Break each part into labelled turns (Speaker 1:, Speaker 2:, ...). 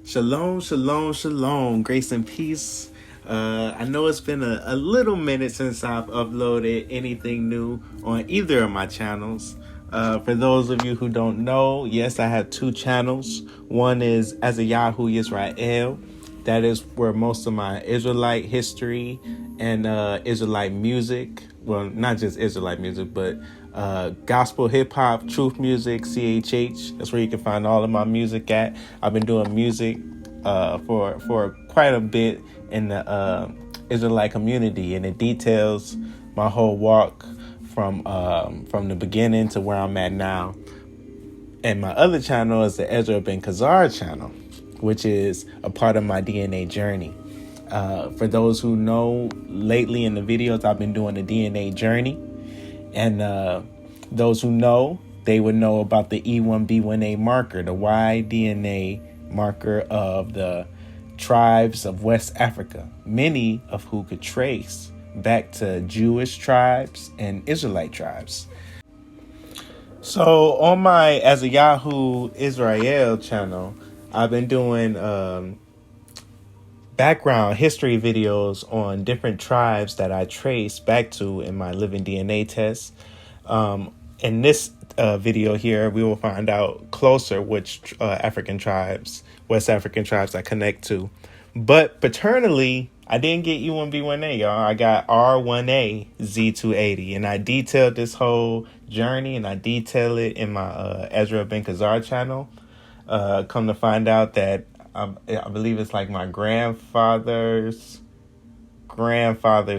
Speaker 1: Shalom, shalom, shalom. Grace and peace. I know it's been a little minute since I've uploaded anything new on either of my channels. For those of you who don't know, yes, I have two channels. One is Khazar Israel. That is where most of my Israelite history and Israelite music, well, not just Israelite music, but gospel, hip hop, truth music, CHH. That's where you can find all of my music at. I've been doing music for quite a bit in the Israelite community, and it details my whole walk from the beginning to where I'm at now. And my other channel is the Ezra and Khazar channel, which is a part of my DNA journey. For those who know, lately in the videos, I've been doing the DNA journey. And those who know, they would know about the E1b1a marker, the Y DNA marker of the tribes of West Africa, many of who could trace back to Jewish tribes and Israelite tribes. So on my Khazar Israel channel, I've been doing background history videos on different tribes that I trace back to in my living DNA test. In this video here, we will find out closer which African tribes, West African tribes I connect to. But paternally, I didn't get E1b1a, y'all. I got R1a-S24902, and I detailed this whole journey, and I detail it in my Ezra ben Khazar channel. Come to find out that I believe it's like my grandfather's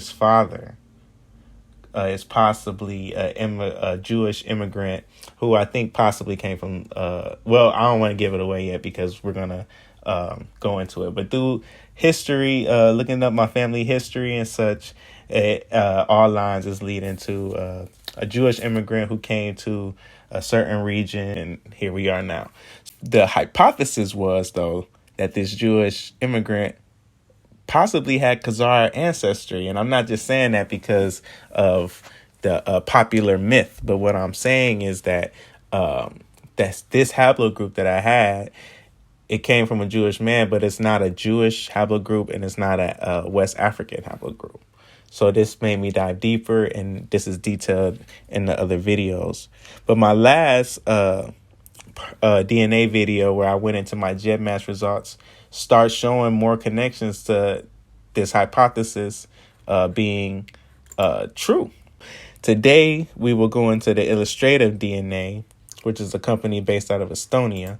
Speaker 1: father is possibly a Jewish immigrant who I think possibly came from, well, I don't want to give it away yet because we're going to go into it. But through history, looking up my family history and such, all lines is leading to a Jewish immigrant who came to a certain region, and here we are now. The hypothesis was, though, that this Jewish immigrant possibly had Khazar ancestry. And I'm not just saying that because of the popular myth, but what I'm saying is that that's this haplogroup that I had, it came from a Jewish man, but it's not a Jewish haplogroup and it's not a West African haplogroup. So this made me dive deeper, and this is detailed in the other videos. But my last DNA video where I went into my GEDmatch results starts showing more connections to this hypothesis being true. Today, we will go into the Illustrative DNA, which is a company based out of Estonia.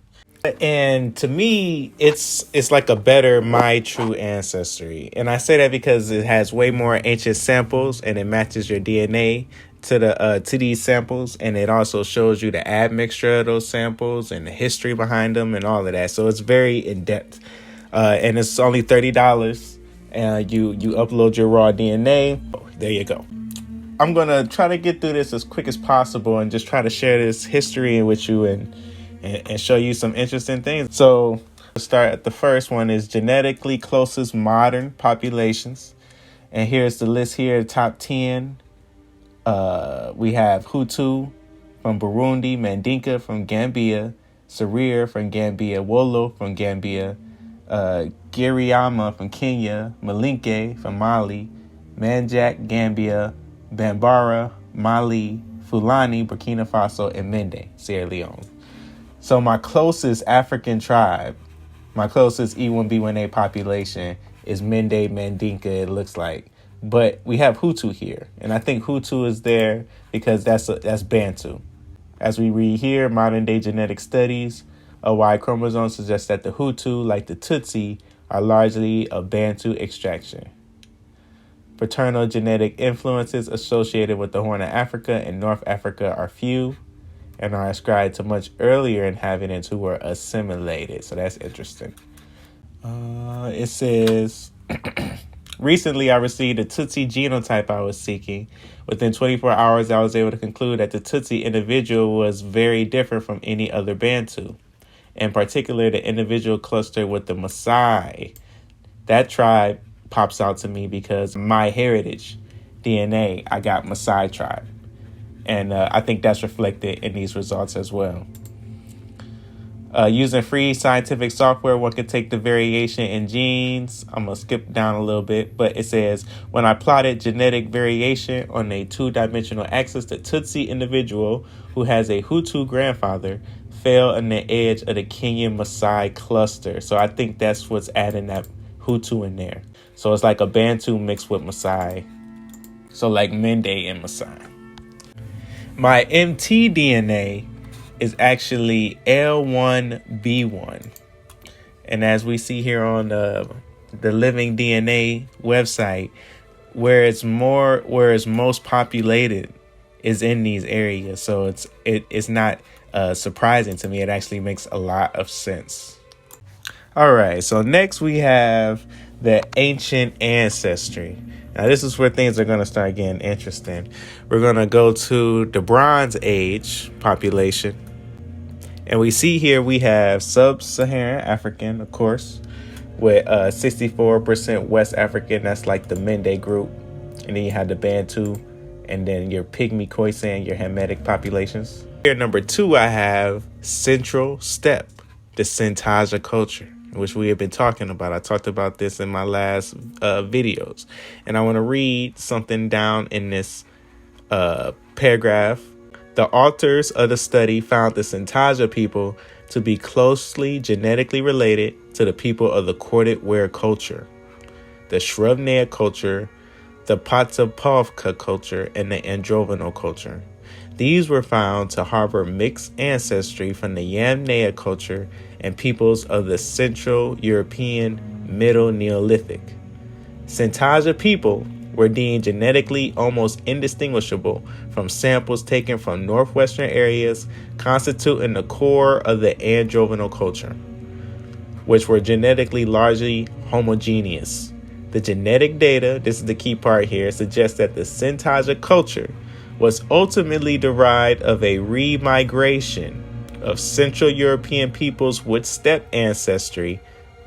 Speaker 1: And to me, it's like a better My True Ancestry. And I say that because it has way more ancient samples and it matches your DNA to these samples, and it also shows you the admixture of those samples and the history behind them and all of that. So it's very in depth, and it's only $30. And you upload your raw DNA. There you go. I'm gonna try to get through this as quick as possible and just try to share this history with you and show you some interesting things. So let's start at the first one is genetically closest modern populations, and here's the list here, top 10. We have Hutu from Burundi, Mandinka from Gambia, Serer from Gambia, Wolo from Gambia, Giriama from Kenya, Malinke from Mali, Manjak, Gambia, Bambara, Mali, Fulani, Burkina Faso, and Mende, Sierra Leone. So my closest African tribe, my closest E1b1a population is Mende, Mandinka, it looks like. But we have Hutu here, and I think Hutu is there because that's Bantu. As we read here, modern day genetic studies of Y chromosome suggests that the Hutu, like the Tutsi, are largely of Bantu extraction. Paternal genetic influences associated with the Horn of Africa and North Africa are few and are ascribed to much earlier inhabitants who were assimilated. So that's interesting. It says, recently I received a Tutsi genotype I was seeking. Within 24 hours, I was able to conclude that the Tutsi individual was very different from any other Bantu. In particular, the individual clustered with the Maasai. That tribe pops out to me because my heritage DNA, I got Maasai tribe. And I think that's reflected in these results as well. Using free scientific software, one can take the variation in genes. I'm going to skip down a little bit, but it says, when I plotted genetic variation on a two-dimensional axis, the Tutsi individual who has a Hutu grandfather fell on the edge of the Kenyan Maasai cluster. So I think that's what's adding that Hutu in there. So it's like a Bantu mixed with Maasai. So like Mende and Maasai. My mtDNA is actually L1b1. And as we see here on the Living DNA website, where it's most populated is in these areas. So it's not surprising to me. It actually makes a lot of sense. All right, so next we have the ancient ancestry. Now this is where things are going to start getting interesting. We're going to go to the Bronze Age population. And we see here we have sub-Saharan African, of course, with 64% West African. That's like the Mende group. And then you have the Bantu, and then your Pygmy Khoisan, your Hamitic populations. Here, number 2, I have Central Steppe, the Sintaja culture, which we have been talking about. I talked about this in my last videos. And I want to read something down in this paragraph. The authors of the study found the Sintaja people to be closely genetically related to the people of the corded ware culture, the Shrubnea culture, the Patapovka culture, and the Androvenal culture. These were found to harbor mixed ancestry from the Yamnaya culture and peoples of the Central European Middle Neolithic. Sintaja people were deemed genetically almost indistinguishable from samples taken from northwestern areas constituting the core of the Androvenal culture, which were genetically largely homogeneous. The genetic data, this is the key part here, suggests that the Sintaja culture was ultimately derived of a remigration of Central European peoples with steppe ancestry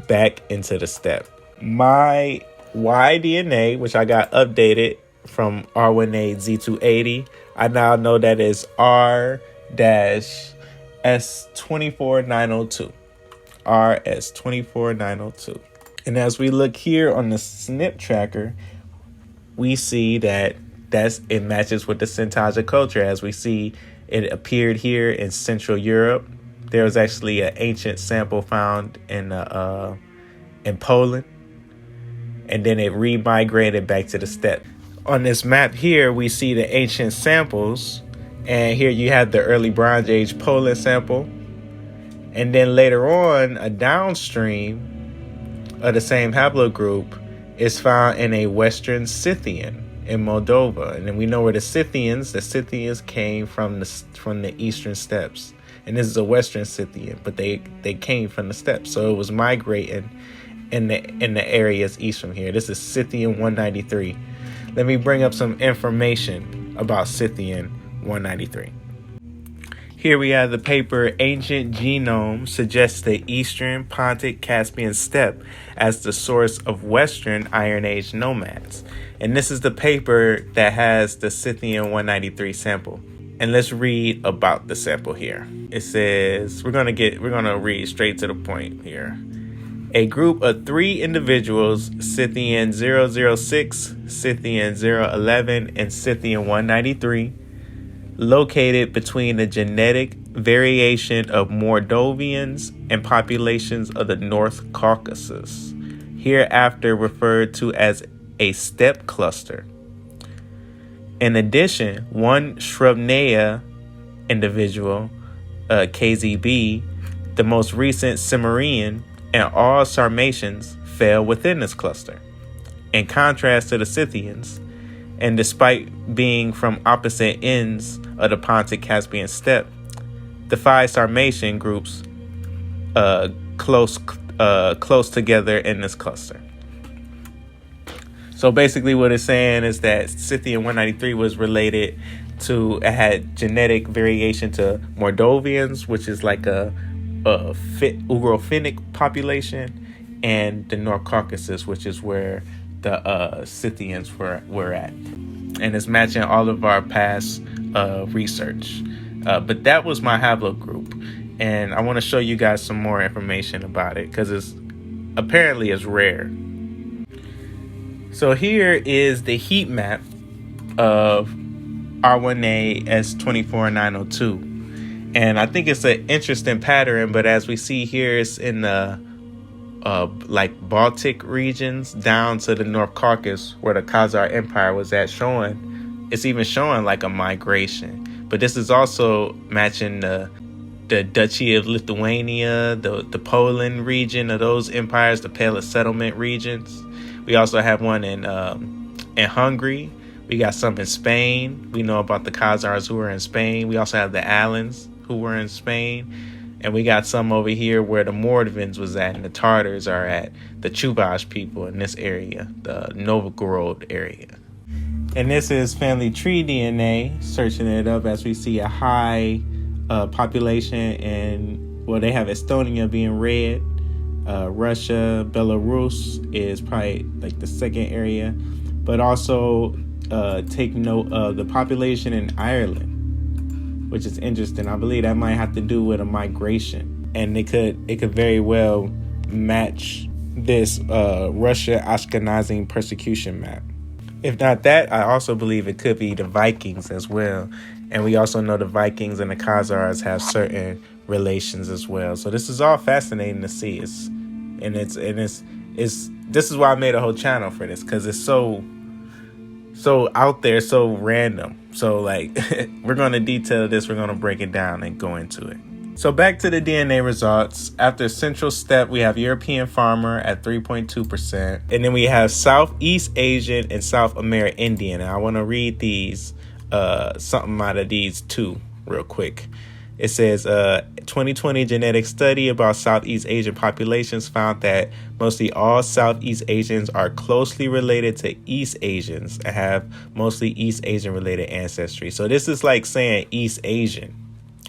Speaker 1: back into the steppe. My Y-DNA, which I got updated from R1a-S24902, I now know that is R-S24902. R-S24902. And as we look here on the SNP tracker, we see that it matches with the Sintaja culture. As we see, it appeared here in Central Europe. There was actually an ancient sample found in Poland, and then it remigrated back to the steppe. On this map here, we see the ancient samples, and here you have the early Bronze Age Poland sample, and then later on, a downstream of the same haplogroup is found in a Western Scythian in Moldova. And then we know where the Scythians came from the eastern steppes. And this is a Western Scythian, but they came from the steppes. So it was migrating in the areas east from here. This is Scythian 193. Let me bring up some information about Scythian 193. Here we have the paper Ancient Genome suggests the Eastern Pontic Caspian steppe as the source of Western Iron Age nomads. And this is the paper that has the Scythian 193 sample. And let's read about the sample here. It says, we're going to read straight to the point here. A group of 3 individuals, Scythian 006, Scythian 011, and Scythian 193, located between the genetic variation of Moldovians and populations of the North Caucasus, hereafter referred to as a steppe cluster. In addition, one Shrubnea individual, KZB, the most recent Cimmerian, and all Sarmatians fell within this cluster. In contrast to the Scythians, and despite being from opposite ends of the Pontic Caspian steppe, the 5 Sarmatian groups close together in this cluster. So basically what it's saying is that Scythian 193 was related to, it had genetic variation to Moldovians, which is like a Ugro-Finnic population, and the North Caucasus, which is where the Scythians were at. And it's matching all of our past research. But that was my haplogroup. And I want to show you guys some more information about it because it's rare. So here is the heat map of R1a-S24902. And I think it's an interesting pattern, but as we see here, it's in the like Baltic regions down to the North Caucasus where the Khazar Empire was at, it's even showing like a migration. But this is also matching the Duchy of Lithuania, the Poland region of those empires, the Pale Settlement regions. We also have one in Hungary. We got some in Spain. We know about the Khazars who were in Spain. We also have the Alans who were in Spain. And we got some over here where the Mordvins was at and the Tartars are at, the Chuvash people in this area, the Novgorod area. And this is family tree DNA, searching it up as we see a high population and, well, they have Estonia being red. Russia, Belarus is probably like the second area. But also take note of the population in Ireland, which is interesting. I believe that might have to do with a migration, and it could very well match this Russia Ashkenazi persecution map. If not that, I also believe it could be the Vikings as well, and we also know the Vikings and the Khazars have certain relations as well. So this is all fascinating to see. This is why I made a whole channel for this, because it's so out there, so random. So like we're going to detail this, we're going to break it down and go into it. So back to the DNA results. After central step, we have European farmer at 3.2%. And then we have Southeast Asian and South Amerindian. And I want to read these, something out of these two real quick. It says 2020 genetic study about Southeast Asian populations found that mostly all Southeast Asians are closely related to East Asians and have mostly East Asian related ancestry. So this is like saying East Asian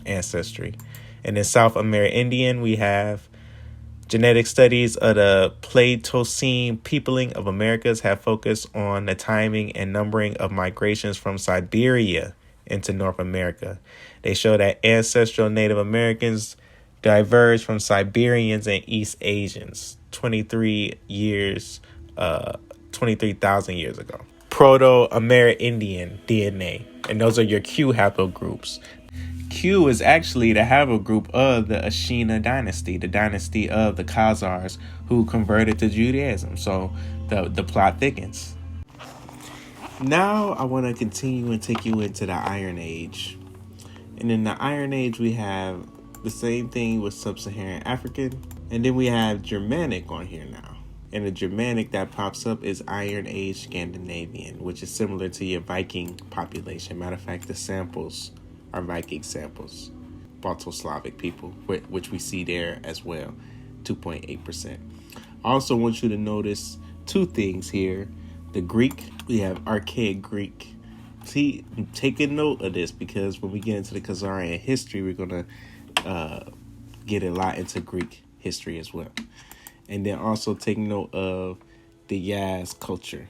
Speaker 1: ancestry. And in South Amerindian, we have genetic studies of the Pleistocene peopling of Americas have focused on the timing and numbering of migrations from Siberia into North America. They show that ancestral Native Americans diverged from Siberians and East Asians 23,000 years ago. Proto-Amerindian DNA, and those are your Q haplogroups. Q is actually the haplogroup of the Ashkenazi dynasty, the dynasty of the Khazars who converted to Judaism. So the plot thickens. Now I want to continue and take you into the Iron Age. And in the Iron Age, we have the same thing with Sub-Saharan African. And then we have Germanic on here now. And the Germanic that pops up is Iron Age Scandinavian, which is similar to your Viking population. Matter of fact, the samples are Viking samples. Balto-Slavic people, which we see there as well, 2.8%. I also want you to notice two things here. The Greek, we have Archaic Greek. See, take a note of this because when we get into the Khazarian history, we're going to get a lot into Greek history as well. And then also take note of the Yaz culture,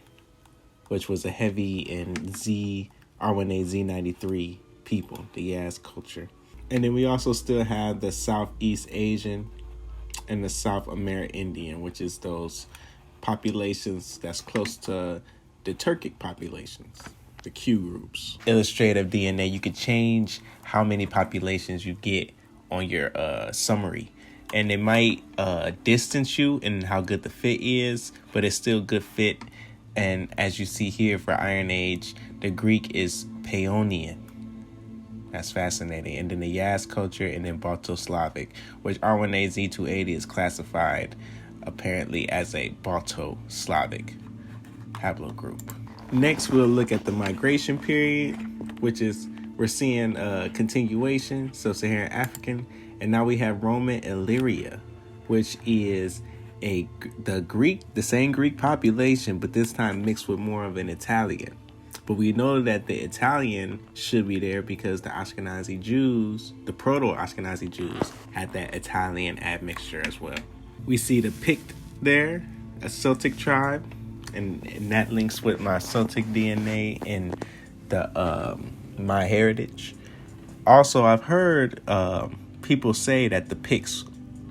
Speaker 1: which was a heavy in R1a Z93 people, the Yaz culture. And then we also still have the Southeast Asian and the South Amerindian, which is those populations that's close to the Turkic populations, the Q groups. Illustrative DNA, you could change how many populations you get on your summary. And it might distance you in how good the fit is, but it's still good fit. And as you see here for Iron Age, the Greek is Paeonian. That's fascinating. And then the Yaz culture and then Balto-Slavic, which R1a Z280 is classified apparently as a Balto-Slavic haplogroup. Next, we'll look at the migration period, which is, we're seeing a continuation, Sub-Saharan African, and now we have Roman Illyria, which is the same Greek population, but this time mixed with more of an Italian. But we know that the Italian should be there because the Ashkenazi Jews, the proto-Ashkenazi Jews, had that Italian admixture as well. We see the Pict there, a Celtic tribe, and that links with my Celtic DNA and the my heritage. Also, I've heard people say that the Picts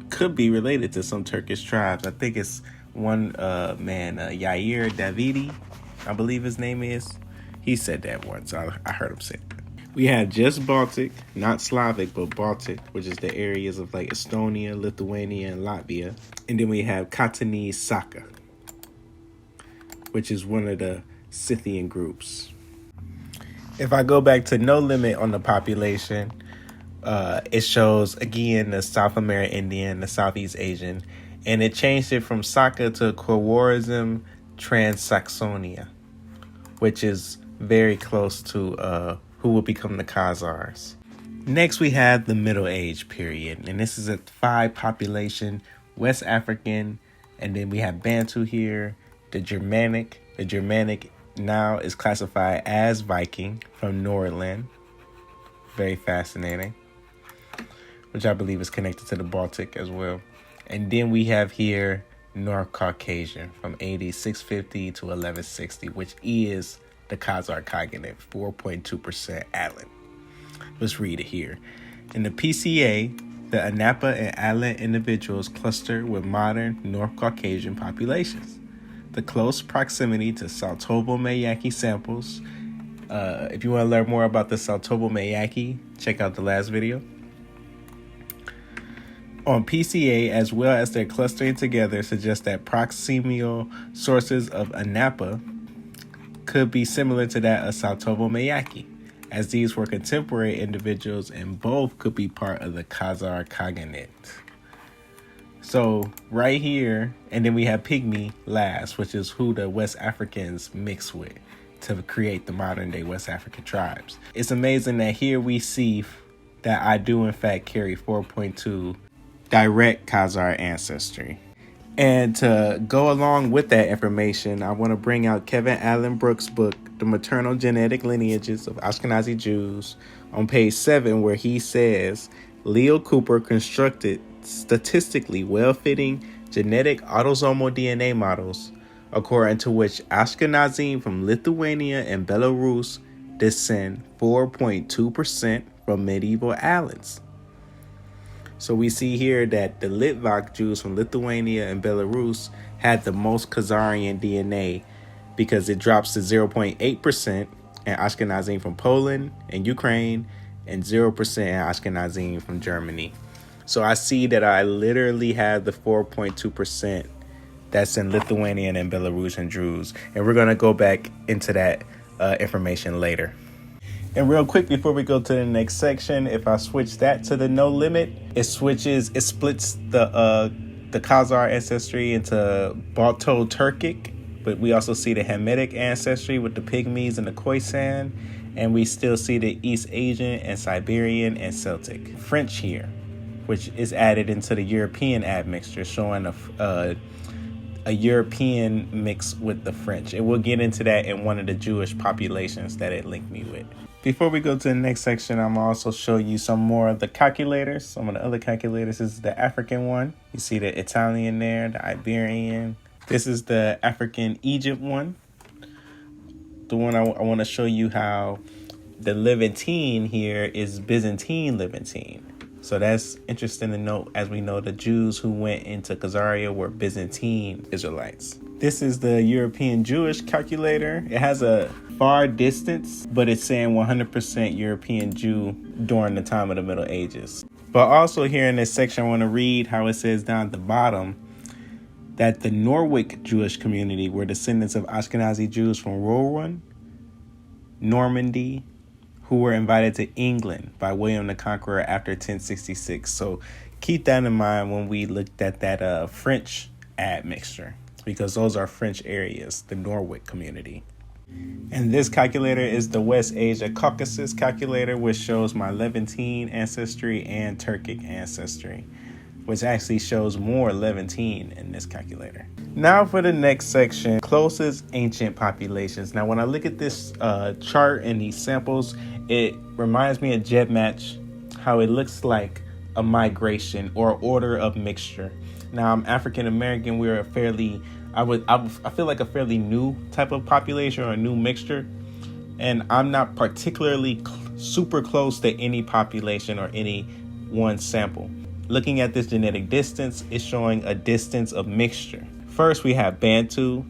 Speaker 1: could be related to some Turkish tribes. I think it's one Yair Davidi, I believe his name is. He said that once. I heard him say that. We have just Baltic, not Slavic, but Baltic, which is the areas of like Estonia, Lithuania, and Latvia. And then we have Katanis Saka, which is one of the Scythian groups. If I go back to No Limit on the population, it shows, again, the South American Indian, the Southeast Asian, and it changed it from Saka to Khwarizm Trans-Saxonia, which is very close to who will become the Khazars. Next, we have the Middle Age period, and this is a 5 population, West African, and then we have Bantu here, the Germanic. The Germanic now is classified as Viking from Nordland. Very fascinating, which I believe is connected to the Baltic as well. And then we have here North Caucasian from AD 650 to 1160, which is the Khazar Cognate, 4.2% Atlan. Let's read it here. In the PCA, the Anapa and Atlan individuals cluster with modern North Caucasian populations. The close proximity to Saltobo-Mayaki samples. If you want to learn more about the Saltobo-Mayaki, check out the last video. On PCA, as well as their clustering together, suggests that proximal sources of Anapa could be similar to that of Saltobo-Mayaki, as these were contemporary individuals and both could be part of the Khazar Cognate. So right here, and then we have Pygmy last, which is who the West Africans mix with to create the modern day West African tribes. It's amazing that here we see that I do in fact carry 4.2 direct Khazar ancestry. And to go along with that information, I want to bring out Kevin Allen Brooks' book, The Maternal Genetic Lineages of Ashkenazi Jews, on page 7, where he says, Leo Cooper constructed statistically well-fitting genetic autosomal DNA models, according to which Ashkenazim from Lithuania and Belarus descend 4.2% from medieval Alans. So we see here that the Litvak Jews from Lithuania and Belarus had the most Khazarian DNA because it drops to 0.8%, and Ashkenazim from Poland and Ukraine, and 0% Ashkenazim from Germany. So I see that I literally have the 4.2% that's in Lithuanian and Belarusian Jews. And we're going to go back into that information later. And real quick, before we go to the next section, if I switch that to the No Limit, it splits the Khazar ancestry into Balto-Turkic, but we also see the Hamitic ancestry with the Pygmies and the Khoisan, and we still see the East Asian and Siberian and Celtic. French here, which is added into the European admixture, showing a European mix with the French. And we'll get into that in one of the Jewish populations that it linked me with. Before we go to the next section, I'm going to also show you some more of the calculators. Some of the other calculators. This is the African one. You see the Italian there, the Iberian. This is the African Egypt one. The one I want to show you how the Levantine here is Byzantine Levantine. So that's interesting to note, as we know the Jews who went into Khazaria were Byzantine Israelites. This is the European Jewish calculator. It has a far distance, but it's saying 100% European Jew during the time of the Middle Ages. But also here in this section, I want to read how it says down at the bottom that the Norwich Jewish community were descendants of Ashkenazi Jews from Rouen, Normandy, who were invited to England by William the Conqueror after 1066. So keep that in mind when we looked at that French admixture, because those are French areas, the Norwich community. And this calculator is the West Asia Caucasus calculator, which shows my Levantine ancestry and Turkic ancestry, which actually shows more Levantine in this calculator. Now for the next section, closest ancient populations. Now when I look at this chart and these samples, it reminds me of GEDmatch, how it looks like a migration or order of mixture. Now I'm African American. We're a fairly, I feel like a fairly new type of population or a new mixture. And I'm not particularly super close to any population or any one sample. Looking at this genetic distance, it's showing a distance of mixture. First, we have Bantu,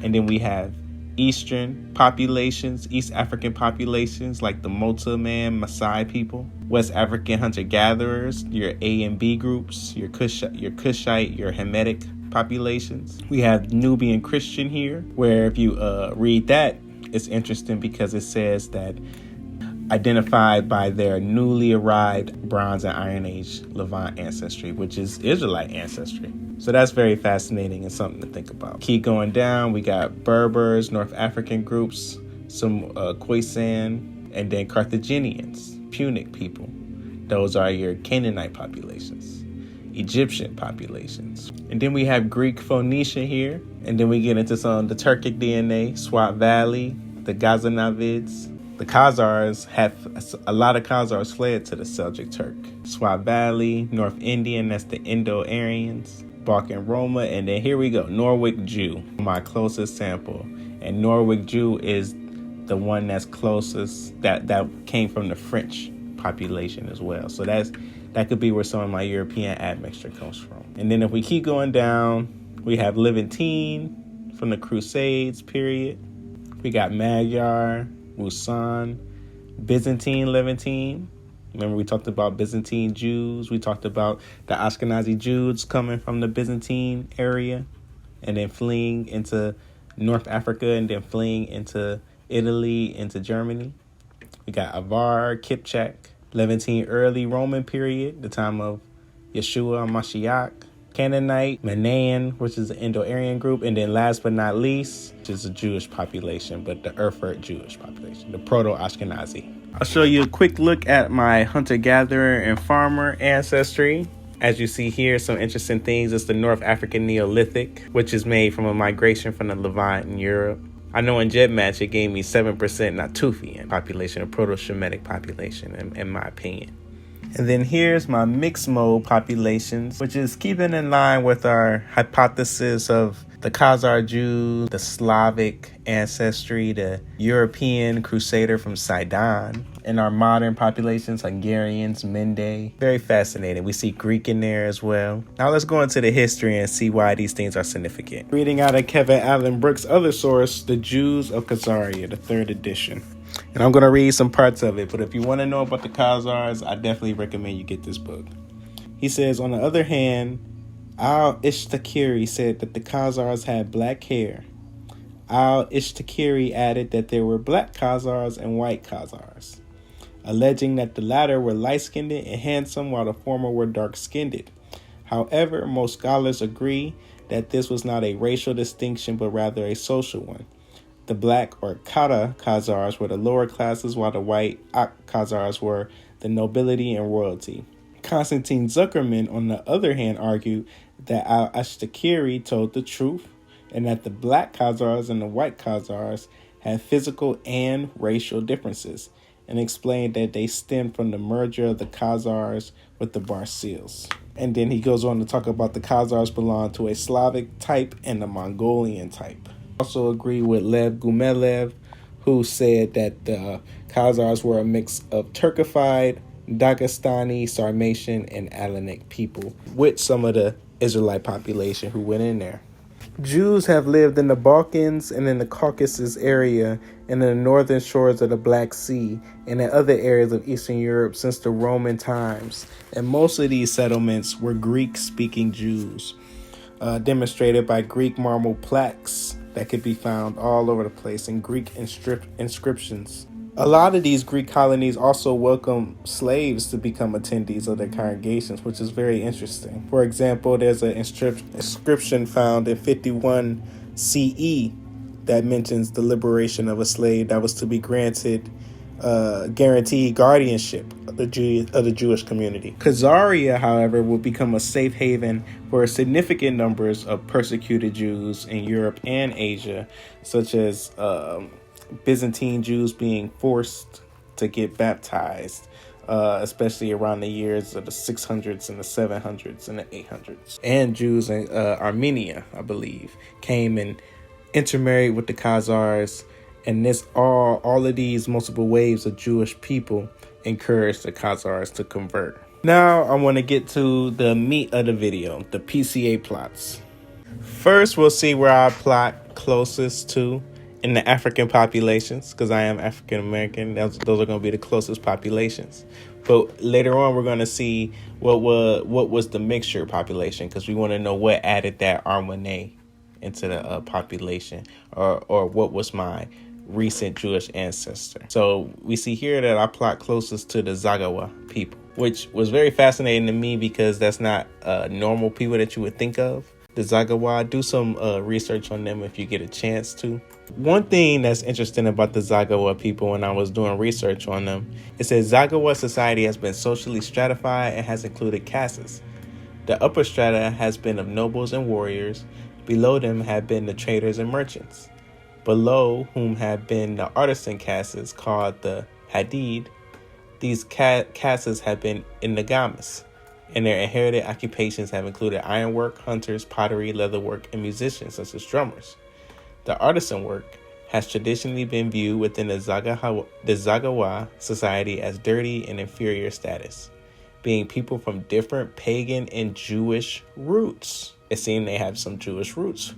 Speaker 1: and then we have Eastern populations, East African populations like the Mota Man, Maasai people, West African hunter-gatherers, your A and B groups, your Cushite, your Hamitic populations. We have Nubian Christian here, where if you read that, it's interesting because it says that identified by their newly arrived Bronze and Iron Age Levant ancestry, which is Israelite ancestry. So that's very fascinating and something to think about. Keep going down, we got Berbers, North African groups, some Khoisan, and then Carthaginians, Punic people. Those are your Canaanite populations, Egyptian populations. And then we have Greek Phoenicia here, and then we get into some of the Turkic DNA, Swat Valley, the Ghaznavids. The Khazars a lot of Khazars fled to the Seljuk Turk. Swat Valley, North Indian, that's the Indo-Aryans, Balkan Roma, and then here we go, Norwich Jew, my closest sample. And Norwich Jew is the one that's closest, that came from the French population as well. So that could be where some of my European admixture comes from. And then if we keep going down, we have Levantine from the Crusades period. We got Magyar, Musan, Byzantine Levantine. Remember we talked about Byzantine Jews. We talked about the Ashkenazi Jews coming from the Byzantine area and then fleeing into North Africa and then fleeing into Italy, into Germany. We got Avar, Kipchak, Levantine early Roman period, the time of Yeshua Mashiach, Canaanite, Manaan, which is an Indo-Aryan group, and then last but not least, which is a Jewish population, but the Erfurt Jewish population, the Proto-Ashkenazi. I'll show you a quick look at my hunter-gatherer and farmer ancestry. As you see here, some interesting things. It's the North African Neolithic, which is made from a migration from the Levant in Europe. I know in GEDmatch it gave me 7% Natufian population, a Proto-Shemitic population, in my opinion. And then here's my mixed mode populations, which is keeping in line with our hypothesis of the Khazar Jews, the Slavic ancestry, the European crusader from Sidon, and our modern populations, Hungarians, Mende. Very fascinating. We see Greek in there as well. Now let's go into the history and see why these things are significant. Reading out of Kevin Allen Brooks' other source, The Jews of Khazaria, the 3rd edition. And I'm going to read some parts of it, but if you want to know about the Khazars, I definitely recommend you get this book. He says, on the other hand, Al-Ishtakiri said that the Khazars had black hair. Al-Ishtakiri added that there were black Khazars and white Khazars, alleging that the latter were light-skinned and handsome while the former were dark-skinned. However, most scholars agree that this was not a racial distinction, but rather a social one. The black or Kara Khazars were the lower classes, while the white Ak Khazars were the nobility and royalty. Konstantin Zuckerman, on the other hand, argued that Al-Ashtakiri told the truth and that the black Khazars and the white Khazars had physical and racial differences, and explained that they stemmed from the merger of the Khazars with the Barsils. And then he goes on to talk about the Khazars belong to a Slavic type and a Mongolian type. Also agree with Lev Gumelev, who said that the Khazars were a mix of Turkified, Dagestani, Sarmatian, and Alanic people, with some of the Israelite population who went in there. Jews have lived in the Balkans and in the Caucasus area and in the northern shores of the Black Sea and in other areas of Eastern Europe since the Roman times. And most of these settlements were Greek-speaking Jews, demonstrated by Greek marble plaques that could be found all over the place in Greek inscriptions. A lot of these Greek colonies also welcome slaves to become attendees of their congregations, which is very interesting. For example, there's an inscription found in 51 CE that mentions the liberation of a slave that was to be granted guaranteed guardianship of the Jewish community. Khazaria, however, will become a safe haven for significant numbers of persecuted Jews in Europe and Asia, such as Byzantine Jews being forced to get baptized, especially around the years of the 600s and the 700s and the 800s. And Jews in Armenia, I believe, came and intermarried with the Khazars. And this all of these multiple waves of Jewish people encouraged the Khazars to convert. Now I want to get to the meat of the video, the PCA plots. First, we'll see where I plot closest to in the African populations, because I am African American. Those are going to be the closest populations. But later on, we're going to see what was the mixture population, because we want to know what added that R1a into the population, or what was my recent Jewish ancestor. So we see here that I plot closest to the Zagawa people, which was very fascinating to me because that's not normal people that you would think of. The Zagawa, do some research on them if you get a chance to. One thing that's interesting about the Zagawa people when I was doing research on them, it says Zagawa society has been socially stratified and has included castes. The upper strata has been of nobles and warriors. Below them have been the traders and merchants. Below whom have been the artisan castes called the Hadid. These castes have been endogamous, and their inherited occupations have included ironwork, hunters, pottery, leatherwork, and musicians such as drummers. The artisan work has traditionally been viewed within the Zagawa society as dirty and inferior status, being people from different pagan and Jewish roots. It seems they have some Jewish roots,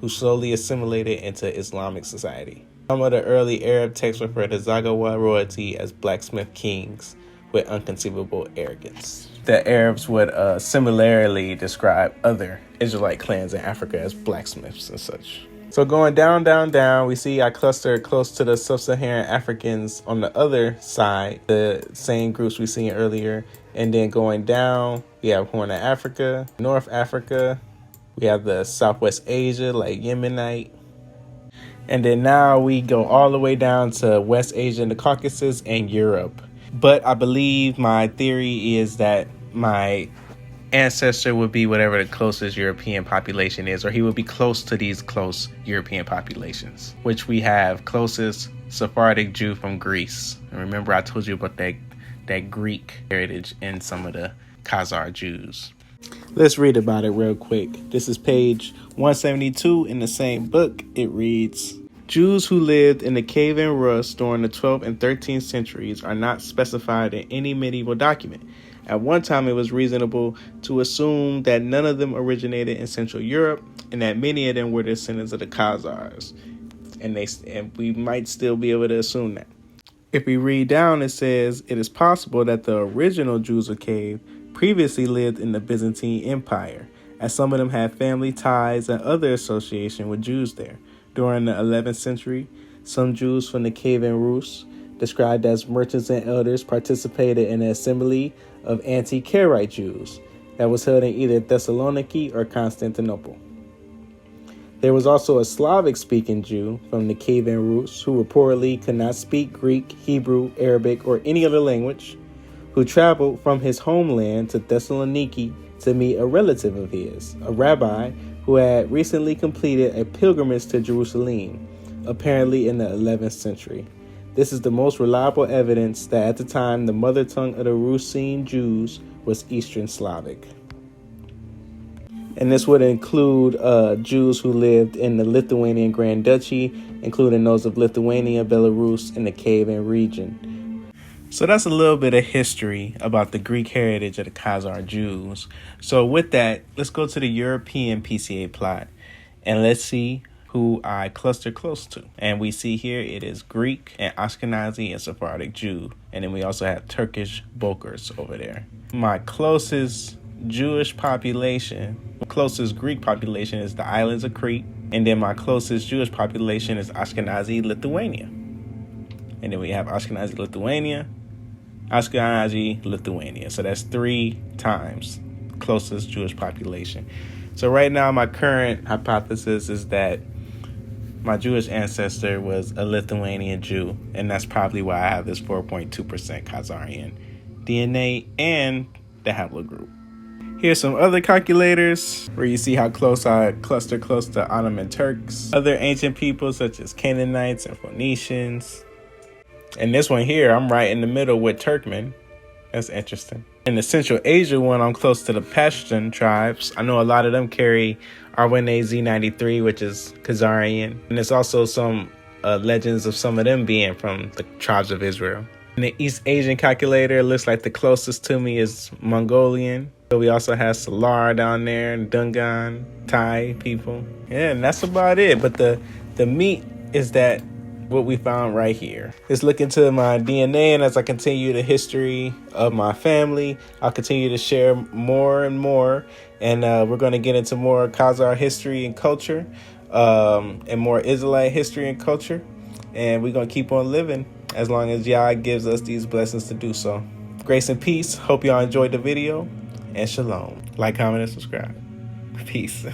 Speaker 1: who slowly assimilated into Islamic society. Some of the early Arab texts refer to Zagawa royalty as blacksmith kings with unconceivable arrogance. The Arabs would similarly describe other Israelite clans in Africa as blacksmiths and such. So going down, we see I cluster close to the sub-Saharan Africans on the other side, the same groups we seen earlier. And then going down, we have Horn of Africa, North Africa. We have the Southwest Asia, like Yemenite. And then now we go all the way down to West Asia and the Caucasus and Europe. But I believe my theory is that my ancestor would be whatever the closest European population is, or he would be close to these close European populations, which we have closest Sephardic Jew from Greece. And remember I told you about that Greek heritage in some of the Khazar Jews. Let's read about it real quick. This is page 172 in the same book. It reads, Jews who lived in the cave in Rus during the 12th and 13th centuries are not specified in any medieval document. At one time, it was reasonable to assume that none of them originated in Central Europe and that many of them were descendants of the Khazars. And we might still be able to assume that. If we read down, it says, it is possible that the original Jews of Cave previously lived in the Byzantine Empire, as some of them had family ties and other association with Jews there. During the 11th century, some Jews from the Cave in Rus, described as merchants and elders, participated in an assembly of anti-Karaite Jews that was held in either Thessaloniki or Constantinople. There was also a Slavic-speaking Jew from the Cave in Rus who reportedly could not speak Greek, Hebrew, Arabic, or any other language, who traveled from his homeland to Thessaloniki to meet a relative of his, a rabbi who had recently completed a pilgrimage to Jerusalem, apparently in the 11th century. This is the most reliable evidence that at the time the mother tongue of the Rusine Jews was Eastern Slavic. And this would include Jews who lived in the Lithuanian Grand Duchy, including those of Lithuania, Belarus, and the Kievan region. So that's a little bit of history about the Greek heritage of the Khazar Jews. So with that, let's go to the European PCA plot and let's see who I cluster close to. And we see here it is Greek and Ashkenazi and Sephardic Jew. And then we also have Turkish Bulgars over there. My closest Jewish population, closest Greek population is the islands of Crete. And then my closest Jewish population is Ashkenazi Lithuania. And then we have Ashkenazi Lithuania, Ashkenazi Lithuania. So that's 3 times closest Jewish population. So right now my current hypothesis is that my Jewish ancestor was a Lithuanian Jew, and that's probably why I have this 4.2% Khazarian DNA and the haplogroup. Here's some other calculators where you see how close I cluster close to Ottoman Turks, other ancient peoples such as Canaanites and Phoenicians. And this one here, I'm right in the middle with Turkmen. That's interesting. In the Central Asia one, I'm close to the Pashtun tribes. I know a lot of them carry R1a-Z93, which is Khazarian. And there's also some legends of some of them being from the tribes of Israel. And the East Asian calculator looks like the closest to me is Mongolian. So we also have Salar down there and Dungan, Thai people. Yeah, and that's about it. But the meat is that what we found right here. Let's look into my DNA, and as I continue the history of my family, I'll continue to share more and more. And we're going to get into more Khazar history and culture, and more Israelite history and culture. And we're going to keep on living as long as Yah gives us these blessings to do so. Grace and peace. Hope y'all enjoyed the video. And shalom. Like, comment, and subscribe. Peace.